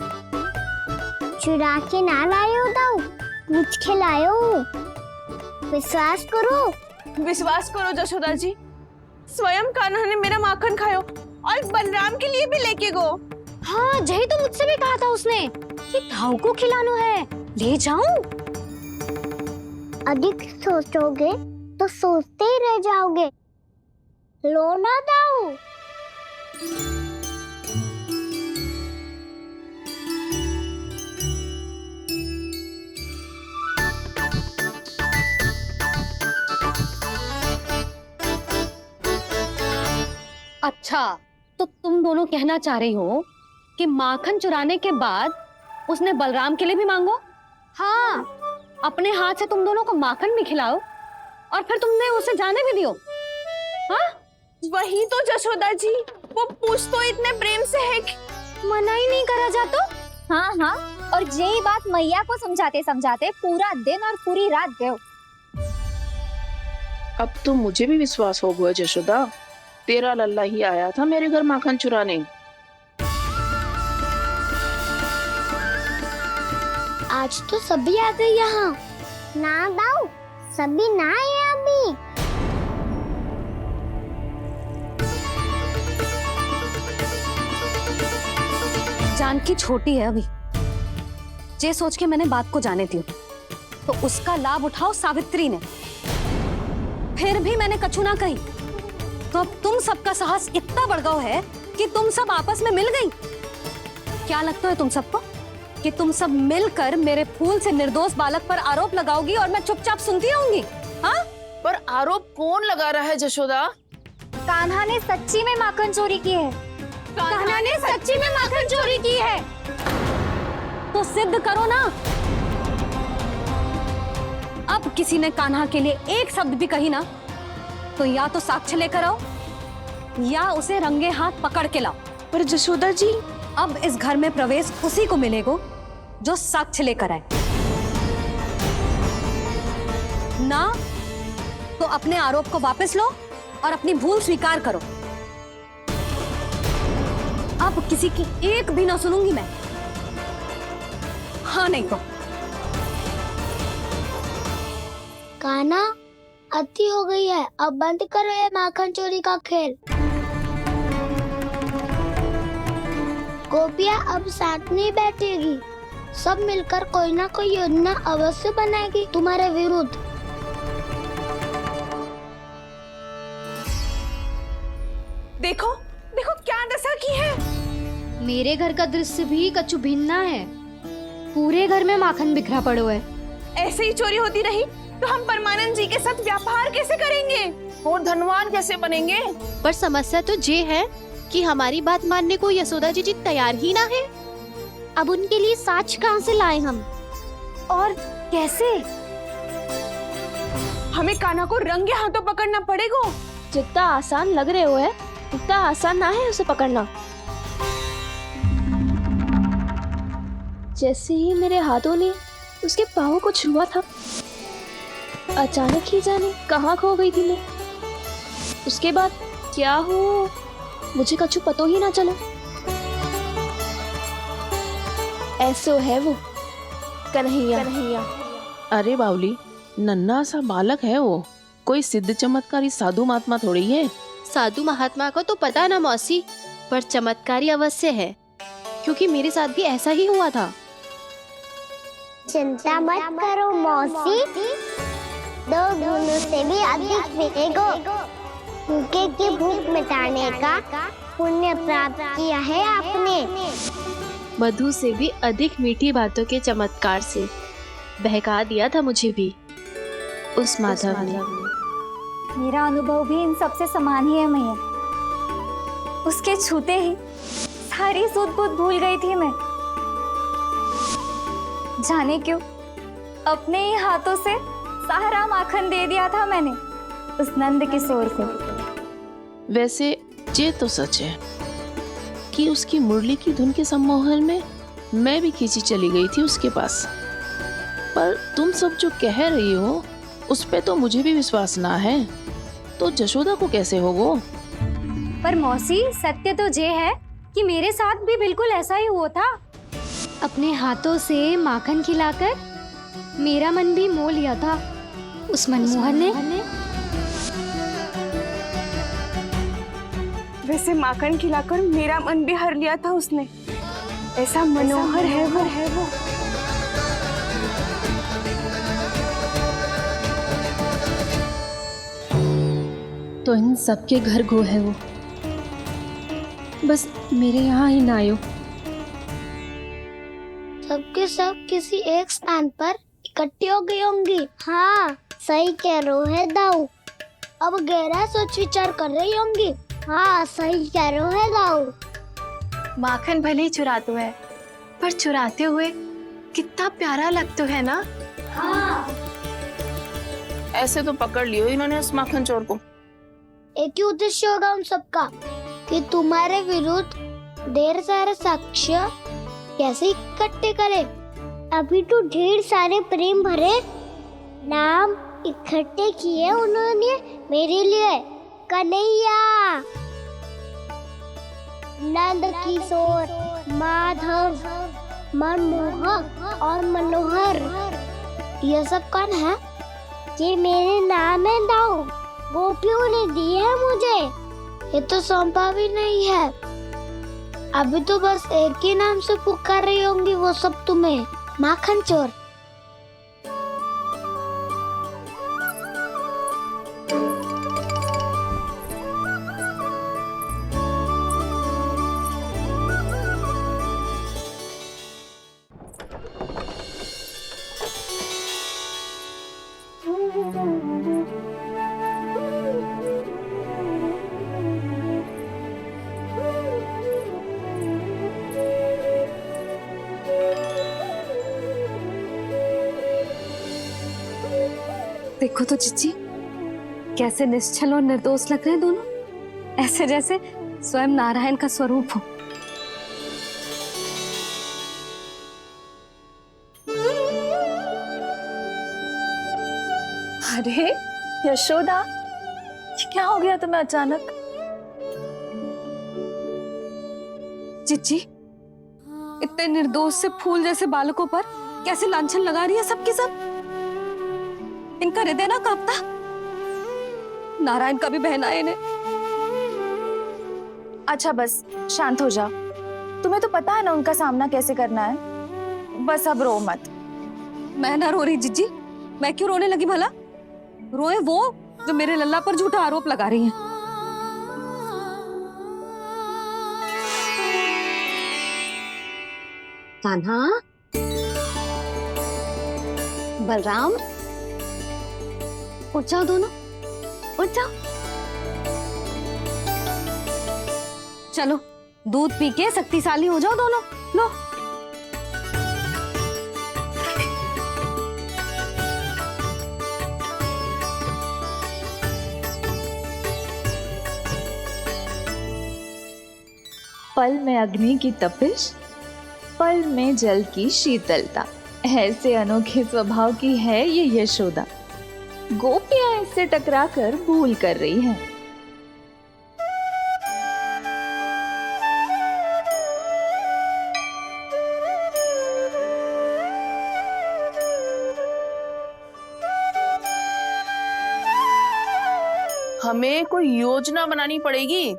चुरा के ना लायो दाऊ, पूछ के लायो। विश्वास करो जशोदा जी, स्वयं कान्हा ने मेरा माखन खायो और बलराम के लिए भी लेके गो। हाँ, यही तो मुझसे भी कहा था उसने कि दाऊ को खिलाना है, ले जाऊं। अधिक सोचोगे तो सोचते ही रह जाओगे। लो ना दाऊ। अच्छा, तो तुम दोनों कहना चाह रही हो कि माखन चुराने के बाद उसने बलराम के लिए भी मांगो? हाँ, अपने हाथ से तुम दोनों को माखन भी खिलाओ और फिर तुमने उसे जाने भी दियो। हाँ? वही तो जशोदा जी, वो पूछ तो इतने प्रेम से है कि मना ही नहीं करा जातो। हाँ हाँ, और यही बात मैया को समझाते समझाते पूरा दिन और पूरी रात गयो। अब तो मुझे भी विश्वास हो गया जशोदा, तेरा लल्ला ही आया था मेरे घर माखन चुराने। आज तो सभी आ गए यहाँ। ना दाऊ, सभी ना आए अभी। जानकी छोटी है अभी, ये सोच के मैंने बात को जाने दी तो उसका लाभ उठाओ सावित्री ने। फिर भी मैंने कछु ना कही तो अब तुम सबका साहस इतना बढ़ गया है कि तुम सब आपस में मिल गई। क्या लगता है तुम सबको कि तुम सब मिलकर मेरे फूल से निर्दोष बालक पर आरोप लगाओगी और मैं चुपचाप सुनती रहूंगी? हाँ? पर आरोप कौन लगा रहा है जशोदा? कान्हा ने सच्ची में माखन चोरी की है। कान्हा ने सच्ची में माखन चोरी की है तो सिद्ध करो ना। अब किसी ने कान्हा के लिए एक शब्द भी कही ना तो या तो साक्ष्य लेकर आओ या उसे रंगे हाथ पकड़ के लाओ। पर जशोदा जी, अब इस घर में प्रवेश उसी को मिलेगा जो साक्ष्य लेकर आए। ना तो अपने आरोप को वापस लो और अपनी भूल स्वीकार करो। अब किसी की एक भी ना सुनूंगी मैं। हाँ नहीं तो। कान्हा, अति हो गई है, अब बंद करो ये माखन चोरी का खेल। गोपियाँ अब साथ नहीं बैठेगी, सब मिलकर कोई ना कोई योजना अवश्य बनाएगी तुम्हारे विरुद्ध। देखो देखो क्या दशा की है। मेरे घर का दृश्य भी कछु भिन्न है। पूरे घर में माखन बिखरा पड़ो है। ऐसे ही चोरी होती रही तो हम परमानंद जी के साथ व्यापार कैसे करेंगे और धनवान कैसे बनेंगे? पर समस्या तो ये है कि हमारी बात मानने को यशोदा जी तैयार ही ना है। अब उनके लिए साक्ष्य कहाँ से लाएं हम? और कैसे? हमें कान्हा को रंगे हाथों पकड़ना पड़ेगा। जितना आसान लग रहे हो है उतना आसान ना है उसे पकड़ना। जैसे ही मेरे हाथों ने उसके पाँव को छुआ था, अचानक ही जाने कहाँ खो गई थी मैं। उसके बाद क्या हो मुझे कछु पतो ही ना चला। ऐसो है वो कन्हैया। अरे बावली, नन्हा सा बालक है वो, कोई सिद्ध चमत्कारी साधु महात्मा थोड़ी है। साधु महात्मा को तो पता ना मौसी, पर चमत्कारी अवश्य है क्योंकि मेरे साथ भी ऐसा ही हुआ था। चिंता मत करो मौसी, 2 गुणों से भी अधिक मिलेगा। भूखे की भूख मिटाने का पुण्य प्राप्त किया है आपने। मधु से भी अधिक मीठी बातों के चमत्कार से बहका दिया था मुझे भी उस माधव ने। मेरा अनुभव भी इन सबसे समान ही है मैया। उसके छूते ही सारी सूध बूध भूल गई थी मैं। जाने क्यों अपने ही हाथों से सारा माखन दे दिया था मैंने उस नंद किशोर को। वैसे ये तो सच है कि उसकी मुरली की धुन के सम्मोहन में मैं भी खींची चली गई थी उसके पास। पर तुम सब जो कह रही हो उस पे तो मुझे भी विश्वास ना है, तो जशोदा को कैसे होगो? पर मौसी, सत्य तो ये है कि मेरे साथ भी बिल्कुल ऐसा ही हुआ था। अपने हाथों से माखन खिलाकर मेरा मन भी मोह लिया था उस मनमोहन ने। वैसे माखन खिलाकर मेरा मन भी हर लिया था उसने। ऐसा मनोहर है वो। तो इन सबके घर गो है वो, बस मेरे यहाँ ही ना आयो। सबके सब किसी एक स्थान पर इकट्ठी हो गई होंगी। हाँ, सही कह रहे है दाऊ। अब गहरा सोच विचार कर रही होंगी। हाँ, सही कह रहे है दाऊ। माखन भले ही चुराते है, पर चुराते हुए कितना प्यारा लगता है ना। हाँ। ऐसे तो पकड़ लियो इन्होंने उस माखन चोर को। एक ही उद्देश्य होगा उन सबका कि तुम्हारे विरुद्ध ढेर सारे साक्ष्य कैसे इकट्ठे करे। अभी तो ढेर सारे प्रेम भरे नाम इकट्ठे किए उन्होंने मेरे लिए। कन्हैया, नंद किशोर, माधव, मनमोहक और मनोहर, ये सब कौन है? ये मेरे नाम है दाऊ। गोपियों ने दी है मुझे, ये तो सौंपा भी नहीं है। अभी तो बस एक ही नाम से पुकार रही होंगी वो सब तुम्हें, माखन चोर। देखो तो जीजी, कैसे निश्चल और निर्दोष लग रहे हैं दोनों, ऐसे जैसे स्वयं नारायण का स्वरूप हो। अरे यशोदा, ये क्या हो गया तुम्हें अचानक? जीजी, इतने निर्दोष से फूल जैसे बालकों पर कैसे लांछन लगा रही है सबके सब। इनका हृदय ना कांपता? नारायण का भी बहना है इन्हें। अच्छा बस शांत हो जाओ, तुम्हें तो पता है ना उनका सामना कैसे करना है। बस अब रो मत। मैं ना रो रही जीजी, मैं क्यों रोने लगी भला? रोए वो जो मेरे लल्ला पर झूठा आरोप लगा रही हैं। कान्हा, बलराम, उठ जाओ दोनों, उठ जाओ। चलो दूध पी के शक्तिशाली हो जाओ दोनों। लो। पल में अग्नि की तपिश, पल में जल की शीतलता, ऐसे अनोखे स्वभाव की है ये यशोदा। गोपियां इससे टकराकर भूल कर रही हैं। हमें कोई योजना बनानी पड़ेगी।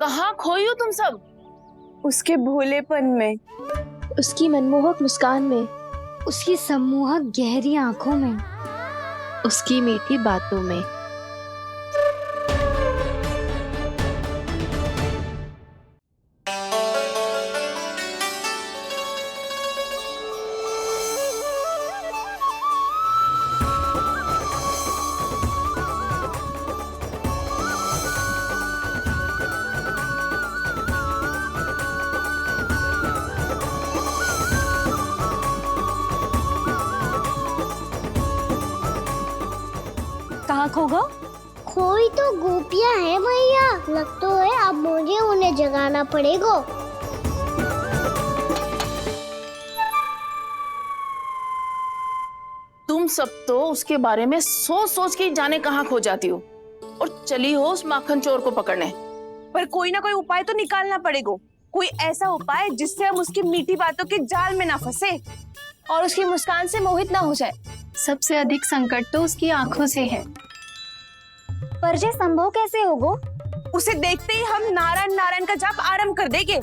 कहाँ खोई हो तुम सब? उसके भोलेपन में, उसकी मनमोहक मुस्कान में, उसकी सम्मोहक गहरी आंखों में, उसकी मीठी बातों में। कहाँ खो गो? खोई भी तो गोपियां हैं भैया। लगता है अब मुझे उन्हें जगाना पड़ेगा। तुम सब तो उसके बारे में सोच सोच के जाने कहाँ खो जाती हो और चली हो उस माखन चोर को पकड़ने। पर कोई ना कोई उपाय तो निकालना पड़ेगा। कोई ऐसा उपाय जिससे हम उसकी मीठी बातों के जाल में ना फंसे और उसकी मुस्कान से मोहित ना हो जाए। सबसे अधिक संकट तो उसकी आंखों से है। पर ये संभव कैसे होगा? उसे देखते ही हम नारायण नारायण का जाप आरंभ कर देंगे।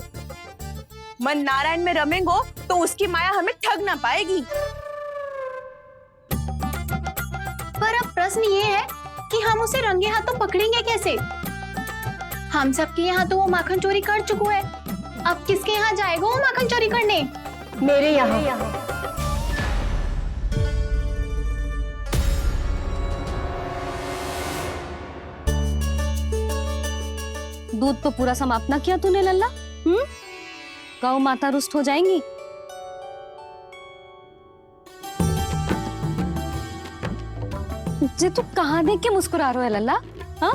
मन नारायण में रमेंगो तो उसकी माया हमें ठग ना पाएगी। पर अब प्रश्न ये है कि हम उसे रंगे हाथों पकड़ेंगे कैसे? हम सबके यहाँ तो वो माखन चोरी कर चुका है। अब किसके यहाँ जाएगा वो माखन चोरी करने? मेरे यहाँ। दूध तो पूरा समाप्त ना किया तूने लल्ला। गौ माता रुष्ट हो जाएंगी। जे तू कहाँ देख के मुस्कुरा रहे हो लल्ला? हाँ,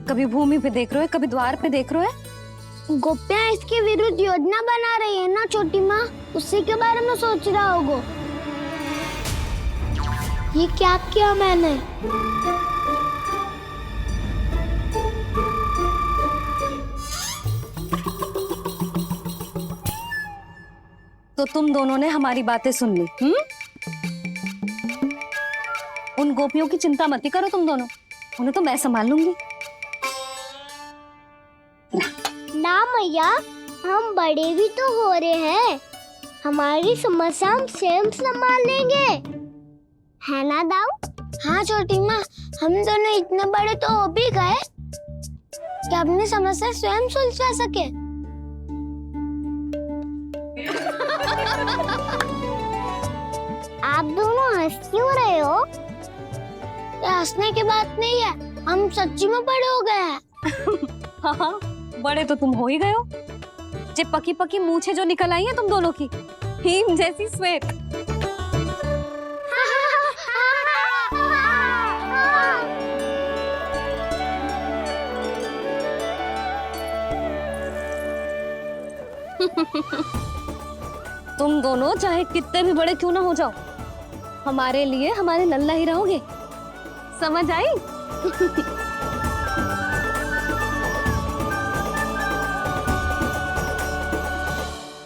कभी भूमि पे देख रहे हो, कभी द्वार पे देख रहे हो। गोपियां इसके विरुद्ध योजना बना रही है ना छोटी माँ, उसी के बारे में सोच रहा होगा। ये क्या किया मैंने? तो तुम दोनों ने हमारी बातें सुन ली। उन गोपियों की चिंता मत करो तुम दोनों, उन्हें तो मैं संभाल लूंगी। ना मैया, हम बड़े भी तो हो रहे हैं। हमारी समस्या हम स्वयं संभाल लेंगे, है ना दाऊ? हाँ छोटी माँ, हम दोनों इतने बड़े तो हो भी गए कि अपनी समस्या स्वयं सुलझा सके। आप दोनों हंस क्यों रहे हो? ये हंसने की बात नहीं है, हम सच्ची में बड़े हो गए हैं। हाँ, बड़े तो तुम हो ही गए हो। जे पकी पकी मूछें जो निकल आई हैं तुम दोनों की, हिम जैसी श्वेत। तुम दोनों चाहे कितने भी बड़े क्यों ना हो जाओ, हमारे लिए हमारे लल्ला ही रहोगे। समझ आई?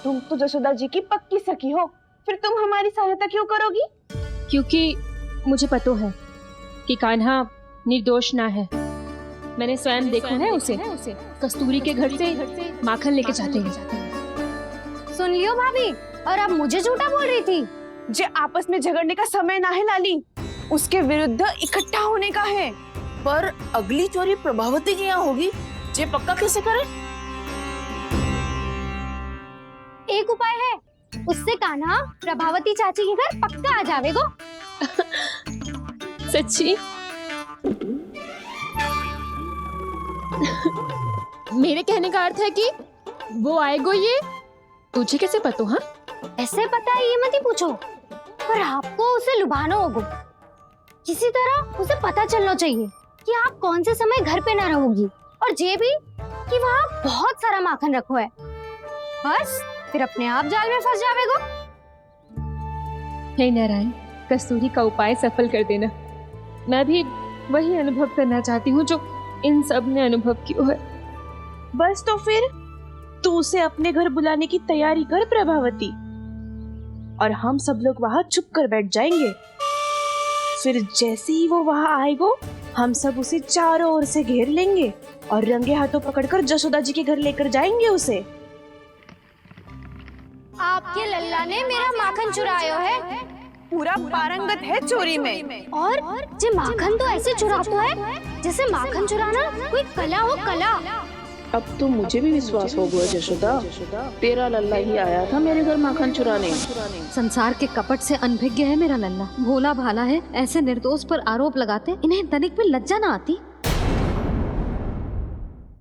तुम तो जसोदा जी की पक्की सखी हो, फिर तुम हमारी सहायता क्यों करोगी? क्योंकि मुझे पता है कि कान्हा निर्दोष ना है। मैंने स्वयं देखा है उसे कस्तूरी के घर से माखन लेके जाते हैं। सुन लियो भाभी, और अब मुझे झूठा बोल रही थी। जे आपस में झगड़ने का समय ना है लाली, उसके विरुद्ध इकट्ठा होने का है। पर अगली चोरी प्रभावती की यहाँ होगी, जे पक्का कैसे करे? एक उपाय है, उससे कान्हा प्रभावती चाची के घर पक्का आ जावेगो। सच्ची? मेरे कहने का अर्थ है कि वो आएगो, ये तुझे कैसे पता? हाँ, ऐसे पता है ये मत ही पूछो, पर आपको उसे लुभाना होगा। किसी तरह उसे पता चलना चाहिए कि आप कौन से समय घर पे ना रहोगी, और ये भी कि वहाँ बहुत सारा माखन रखो है। बस फिर अपने आप जाल में फंस जावेगो। हे नारायण, कस्तूरी का उपाय सफल कर देना। मैं भी वही अनुभव करना चाहती हूँ जो इन सब ने अनुभव किया है। बस तो फिर तू उसे अपने घर बुलाने की तैयारी कर प्रभावती, और हम सब लोग वहाँ चुप कर बैठ जाएंगे। फिर जैसे ही वो वहाँ आएगा, हम सब उसे चारों ओर से घेर लेंगे और रंगे हाथों पकड़कर जसोदा जी के घर लेकर जाएंगे उसे। आपके लल्ला ने मेरा माखन चुराया है। पूरा पारंगत है चोरी में। और जे माखन तो ऐसे चुराता है जैसे माखन चुराना कोई कला हो, कला। अब तो मुझे भी विश्वास हो गया जशोदा, तेरा लल्ला ही आया था मेरे घर माखन चुराने। संसार के कपट से अनभिज्ञ है मेरा लल्ला, भोला भाला है। ऐसे निर्दोष पर आरोप लगाते, इन्हें तनिक भी लज्जा ना आती।